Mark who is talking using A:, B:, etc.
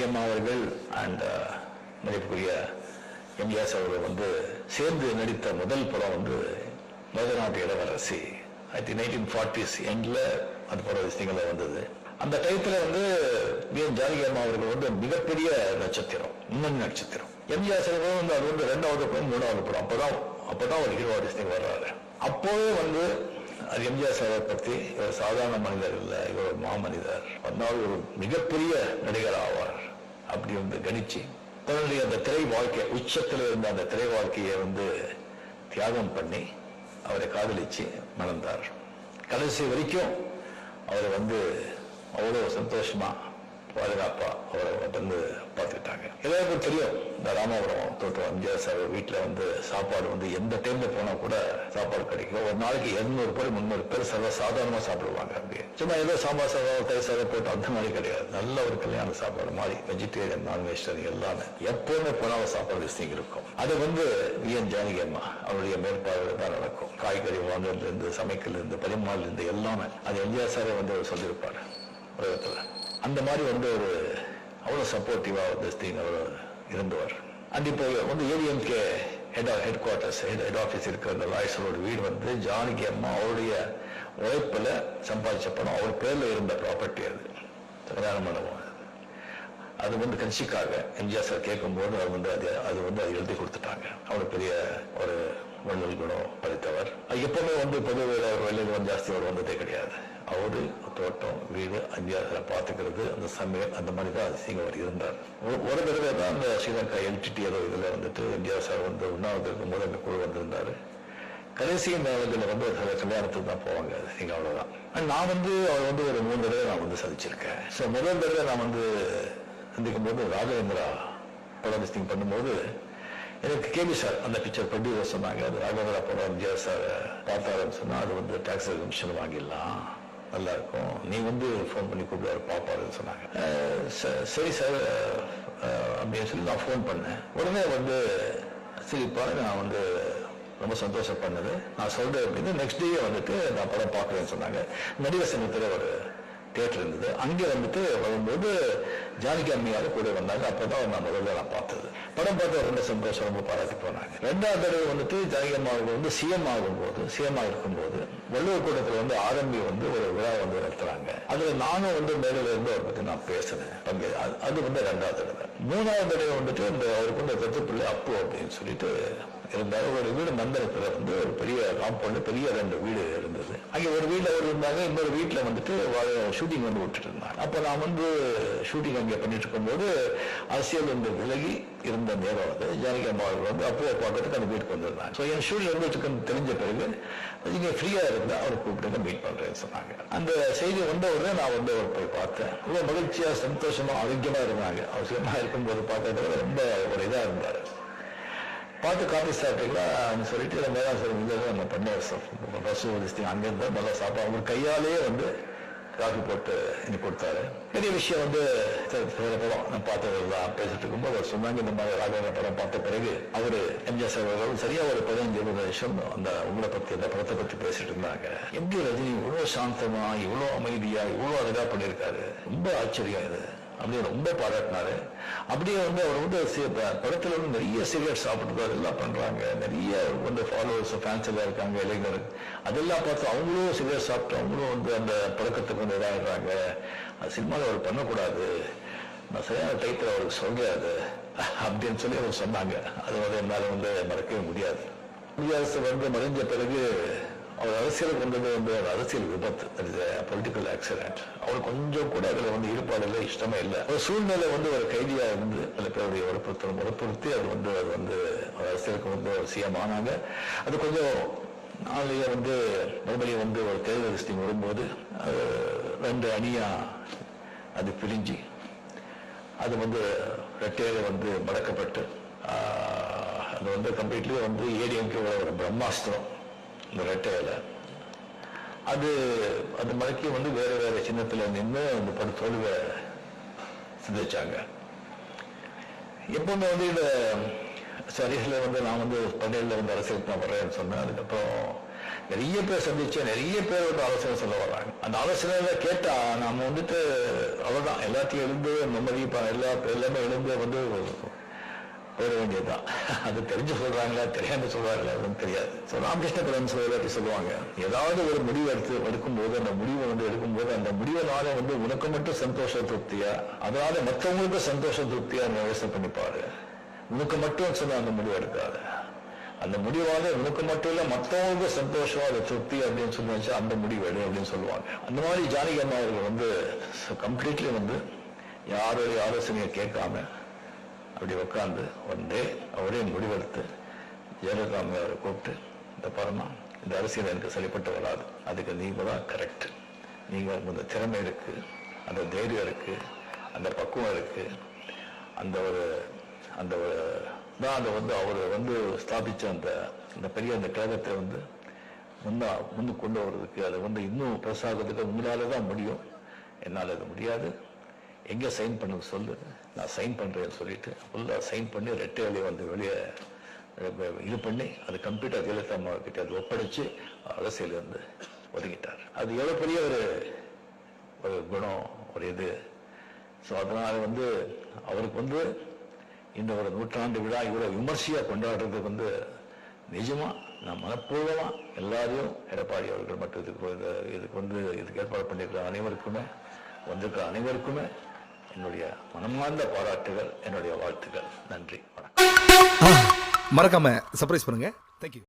A: ஜானகி அம்மா அவர்கள் அண்ட் மதிப்புக்குரிய எம்ஜிஆர் அவர்கள் வந்து சேர்ந்து நடித்த முதல் படம் வந்து மதுரநாட்டு இளவரசி 1940s எண்ட்ல அந்த படம் விஷயங்கள்ல வந்தது. அந்த டயத்துல வந்து ஜானகி அம்மா அவர்கள் வந்து மிகப்பெரிய நட்சத்திரம், முன்னணி நட்சத்திரம். எம்ஜிஆர் அவர்கள் வந்து அது வந்து 2வது படம் 3வது படம் அப்பதான் ஒரு ஹீரோ ஆர்டிஸ்ட் வர்றாரு. அப்போவே வந்து அது எம்ஜிஆர் சாரை பற்றி இவர் சாதாரண மனிதர் இல்லை, இவர் ஒரு மாமனிதர், அதனால் ஒரு மிகப்பெரிய நடிகர் ஆவார் அப்படி வந்து கணிச்சு தன்னுடைய அந்த திரை வாழ்க்கை உச்சத்தில் இருந்த அந்த திரை வாழ்க்கையை வந்து தியாகம் பண்ணி அவரை காதலிச்சு மணந்தார். கடைசி வரைக்கும் அவரை வந்து அவ்வளோ சந்தோஷமா பாதுகாப்பா அவரை வந்து பார்த்துக்கிட்டாங்க. எல்லாருக்கும் தெரியும் இந்த ராமபுரம் தோட்டம் எம்ஜிஆர் சார் வீட்டில் வந்து சாப்பாடு வந்து எந்த டைம்ல போனா கூட சாப்பாடு கிடைக்கும். ஒரு நாளைக்கு 200 பேர் 300 பேர் சர்வ சாதாரணமா சாப்பிடுவாங்க. அப்படியே சும்மா ஏதோ சாம்பார் சாதம் தயிர் சாதம் போட்டு அந்த மாதிரி கிடையாது. நல்ல ஒரு கல்யாண சாப்பாடு மாதிரி வெஜிடேரியன் நான் வெஜிடேரியன் எல்லாமே எப்பவுமே போனால சாப்பாடு விஷயம் இருக்கும். அது வந்து ஜானகி அம்மா அவருடைய மேற்பார்வையில் தான் நடக்கும். காய்கறி வாங்குறதுல இருந்து சமைக்கல இருந்து பரிமாறல இருந்து எல்லாமே அது எம்ஜிஆர் சாரே வந்து அவர் சொல்லியிருப்பாரு உலகத்துல. அந்த மாதிரி வந்து ஒரு அவ்வளவு சப்போர்ட்டிவா அவர் இருந்தவர். அண்ட் இப்போ வந்து ADMK head quarters head office இருக்கிற அந்த லாயர்ஸோட வீடு வந்து ஜானகி அம்மா அவருடைய உழைப்புல சம்பாதிச்ச பணம் அவர் பேர்ல இருந்த ப்ராப்பர்ட்டி. அது கல்யாண மண்டபம். அது வந்து கட்சிக்காக எம்ஜிஆர் சார் கேட்கும்போது அது வந்து அது எழுதி கொடுத்துட்டாங்க. அவர் பெரிய ஒரு வள்ளல் குணம் படித்தவர். எப்பவுமே வந்து பொது வேலைகள் ஜாஸ்தி அவர் வந்ததே கிடையாது. அவரு தோட்டம் வீடு எம்ஜிஆர் பார்த்துக்கிறது அந்த சமையல் அந்த மாதிரி தான் அவர் இருந்தார். ஒரு தடவை தான் அந்த ஸ்ரீலங்கா எல்டிடி ஏதோ இதுல வந்துட்டு எம்ஜிஆர் சார் வந்து உண்ணாவிரதற்கு முதல் குழு வந்திருந்தாரு. கடைசி நேரத்தில் வந்து சில கல்யாணத்துக்கு தான் போவாங்க. அவ்வளவுதான். நான் வந்து அவர் வந்து ஒரு 3 தடவை நான் வந்து சந்திச்சிருக்கேன். ஸோ முதல் தடவை நான் வந்து சந்திக்கும் போது ராகவேந்திரா படம் லிஸ்டிங் பண்ணும்போது எனக்கு கேபி சார் அந்த பிக்சர் ப்ரொடியூசர் சொன்னாங்க. அது ராகவேந்திரா படம் எம்ஜிஆர் சார் பார்த்தாருன்னு சொன்னா அது வந்து டாக்ஸ் கமிஷன் வாங்கிடலாம், நல்லா இருக்கும், நீ வந்து ஃபோன் பண்ணி கூப்பிடுவாரு பாப்பாருன்னு சொன்னாங்க. சரி சார் அப்படின்னு சொல்லி நான் ஃபோன் பண்ணேன். உடனே வந்து சிரிப்பாரு. நான் வந்து ரொம்ப சந்தோஷம் பண்ணது. நான் சொல்றேன் அப்படின்னு நெக்ஸ்ட் டே வந்துட்டு நான் படம் பார்க்குறேன்னு சொன்னாங்க. நடிகர் சங்கத்தில் ஒரு தியேட்டர் இருந்தது. அங்கே வந்துட்டு வரும்போது ஜானகி அம்மையாரு கூட வந்தாங்க. அப்பதான் நான் முதல்ல நான் பார்த்தது. படம் பார்த்து ரொம்ப சந்தோஷம், ரொம்ப பாராட்டி போனாங்க. 2வது தடவை வந்துட்டு ஜானகி அம்மாவுக்கு வந்து சிஎம் இருக்கும்போது வள்ளுவர் கூட்டத்தில் வந்து ஆரம்பி வந்து ஒரு விழா வந்து நடத்துறாங்க. அதுல நானும் வந்து மேடையில இருந்து அவரை பத்தி நான் பேசினேன். அது வந்து 2வது தடவை. 3வது தடவை வந்துட்டு இந்த அவருக்கு வந்து கத்துப்பிள்ளை அப்பு அப்படின்னு சொல்லிட்டு இருந்தாரு. ஒரு வீடு மந்திரத்துல வந்து ஒரு பெரிய காம்பவுண்ட், பெரிய 2 வீடு இருந்தது. அங்கே ஒரு வீட்டுல அவர் இருந்தாங்க, இன்னொரு வீட்டுல வந்துட்டு ஷூட்டிங் வந்து விட்டுட்டு இருந்தாங்க. அப்ப நான் வந்து ஷூட்டிங் அங்கே பண்ணிட்டு இருக்கும்போது அரசியல் வந்து விலகி இருந்த நேரம் வந்து ஜானகி அம்மா அவர்கள் வந்து அப்போ பார்க்கறதுக்கு அந்த வீட்டுக்கு வந்திருந்தாங்க. ஸோ என் ஷூட்டிங் வந்து தெரிஞ்ச பிறகு நீங்க ஃப்ரீயா இருந்தா அவரை கூப்பிட்டு மீட் பண்றேன்னு சொன்னாங்க. அந்த செய்தி வந்த உடனே நான் வந்து அவர் போய் பார்த்தேன். ரொம்ப மகிழ்ச்சியா சந்தோஷமா ஆரோக்கியமா இருந்தாங்க. அவசியமா இருக்கும்போது பார்த்தது ரொம்ப ஒரு இதா இருந்தாரு. பார்த்து காப்பி சாப்பிட்டீங்களா சொல்லிட்டு மேலாம் சார் நம்ம பண்ண பஸ் அங்கிருந்தா நல்லா சாப்பிட்டா அவங்க கையாலேயே வந்து காஃபி போட்டு எனக்கு கொடுத்தாரு. பெரிய விஷயம் வந்து படம் நான் பார்த்ததெல்லாம் பேசிட்டு இருக்கும்போது அவர் சொன்னாங்க, இந்த மாதிரி ராகவேந்திர படம் பார்த்த பிறகு அவரு எம்ஜிஆர் சார் சரியா ஒரு 15-20 நிமிஷம் அந்த உங்களை பத்தி அந்த படத்தை பத்தி பேசிட்டு இருந்தாங்க. எப்படி ரஜினி இவ்வளவு சாந்தமா இவ்வளவு அமைதியா இவ்வளவு அழகா பண்ணியிருக்காரு, ரொம்ப ஆச்சரியம் இது அப்படியே ரொம்ப பாராட்டினாரு. அப்படியே வந்து அவர் வந்து படத்துல வந்து நிறைய சிகரெட் சாப்பிட்டு அதெல்லாம் பண்றாங்க, நிறைய வந்து ஃபாலோவர்ஸ் ஃபேன்ஸ் எல்லாம் இருக்காங்க இளைஞர், அதெல்லாம் பார்த்து அவங்களும் சிகரெட் சாப்பிட்டு அவங்களும் வந்து அந்த பழக்கத்துக்கு வந்து இதாகிடுறாங்க. அது சினிமாவில் அவர் பண்ணக்கூடாது, நான் சரியான டைத்தில் அவருக்கு சொல்றாரு அப்படின்னு சொல்லி அவர் சொன்னாங்க. அது வந்து என்னால் வந்து மறக்கவே முடியாது. குடியரசு வந்து மறைஞ்ச பிறகு அவர் அரசியலுக்கு வந்தது வந்து அரசியல் விபத்து, பொலிட்டிக்கல் ஆக்சிடென்ட். அவர் கொஞ்சம் கூட அதுல வந்து ஈடுபாடு இல்லை, இஷ்டமே இல்லை. ஒரு சூழ்நிலை வந்து ஒரு கைதியா இருந்து சில பேருடைய வற்புறுத்தி அது வந்து அரசியலுக்கு வந்து ஒரு சிஎம் ஆனாங்க. அது கொஞ்சம் நாளைய வந்து மறுபடியும் வந்து ஒரு தேர்தல் லிஸ்டிங் வரும்போது 2 அணியா அது பிரிஞ்சு அது வந்து ரெட்டையில வந்து மடக்கப்பட்டு அது வந்து கம்ப்ளீட்லி வந்து ஏடிஎம்கே ஒரு பிரம்மாஸ்திரம் இந்த ரெட்டையில அது மடக்கி வந்து வேற சின்னத்துல நின்று அந்த தோல்வை சிந்திச்சாங்க. எப்பவுமே வந்து இந்த சரியில வந்து நான் வந்து 17 வந்து அரசியலுக்கு நான் வர்றேன்னு சொன்னேன். அதுக்கப்புறம் நிறைய பேர் சந்திச்சேன், நிறைய பேர் வந்து ஆலோசனை சொல்ல வர்றாங்க. அந்த ஆலோசனையில கேட்டா நாம வந்துட்டு அவ்வளவுதான், எல்லாத்தையும் எழுந்து நிம்மதி எல்லாமே எழுந்து வந்து போயிட வேண்டியதுதான். அது தெரிஞ்சு சொல்றாங்களா தெரியாம சொல்றாங்களா அப்படின்னு தெரியாது. ராமகிருஷ்ண பரமஹம்சர் சொல்லுவாங்க, ஏதாவது ஒரு முடிவு எடுக்கும்போது அந்த முடிவை வந்து எடுக்கும்போது அந்த முடிவினால வந்து உனக்கு மட்டும் சந்தோஷ திருப்தியா, அதனால மற்றவங்களுக்கு சந்தோஷ திருப்தியா யோசனை பண்ணிப்பாரு. உனக்கு மட்டும் சொன்ன அந்த முடிவு எடுக்காது. அந்த முடிவால உனக்கு மட்டும் இல்ல மற்றவங்களுக்கு சந்தோஷம், அது திருப்தி அப்படின்னு சொல்லி வச்சா அந்த முடிவு எடு அப்படின்னு சொல்லுவாங்க. அந்த மாதிரி ஜானகி அம்மா அவர்கள் வந்து கம்ப்ளீட்லி வந்து யாருடைய ஆலோசனையை கேட்காம அப்படி உட்காந்து ஒன்றே அவரே முடிவெடுத்து ஜெயலலிதா அவரை கூப்பிட்டு, இந்த பாருமா, இந்த அரசியல் எனக்கு சரிப்பட்டு வராது, அதுக்கு நீங்க தான் கரெக்ட், நீங்க அந்த திறமை இருக்கு, அந்த தைரியம் இருக்கு, அந்த பக்குவம் இருக்கு, அந்த ஒரு தான் அதை வந்து அவர் வந்து ஸ்தாபிச்ச அந்த பெரிய அந்த கழகத்தை வந்து முன்னு கொண்டு வர்றதுக்கு, அதை வந்து இன்னும் பெருசாகிறதுக்கு உங்களால தான் முடியும், என்னால் அது முடியாது, எங்கே சைன் பண்ண சொல்லு, நான் சைன் பண்ணுறேன்னு சொல்லிட்டு ஃபுல்லாக சைன் பண்ணி ரெட்டை வேலையை வந்து வெளியே இது பண்ணி அது கம்ப்யூட்டர் ஜெயலலிதா அம்மா கிட்ட அது ஒப்படைச்சு அரசியல் வந்து ஒதுங்கிட்டார். அது எவ்வளோ பெரிய ஒரு குணம், ஒரு இது. ஸோ அதனால வந்து அவருக்கு வந்து இந்த ஒரு நூற்றாண்டு விழா இவ்வளவு விமர்சையா கொண்டாடுறதுக்கு வந்து நிஜமா நான் மனப்பூர்வமா எல்லாரையும் எடப்பாடி அவர்கள் மட்டும் இதுக்கு வந்து இதுக்கு ஏற்பாடு பண்ணியிருக்கிற அனைவருக்குமே வந்திருக்கிற அனைவருக்குமே என்னுடைய மனமார்ந்த பாராட்டுகள், என்னுடைய வாழ்த்துக்கள். நன்றி, வணக்கம்.
B: மறக்காம சர்ப்ரைஸ் பண்ணுங்க. தேங்க்யூ.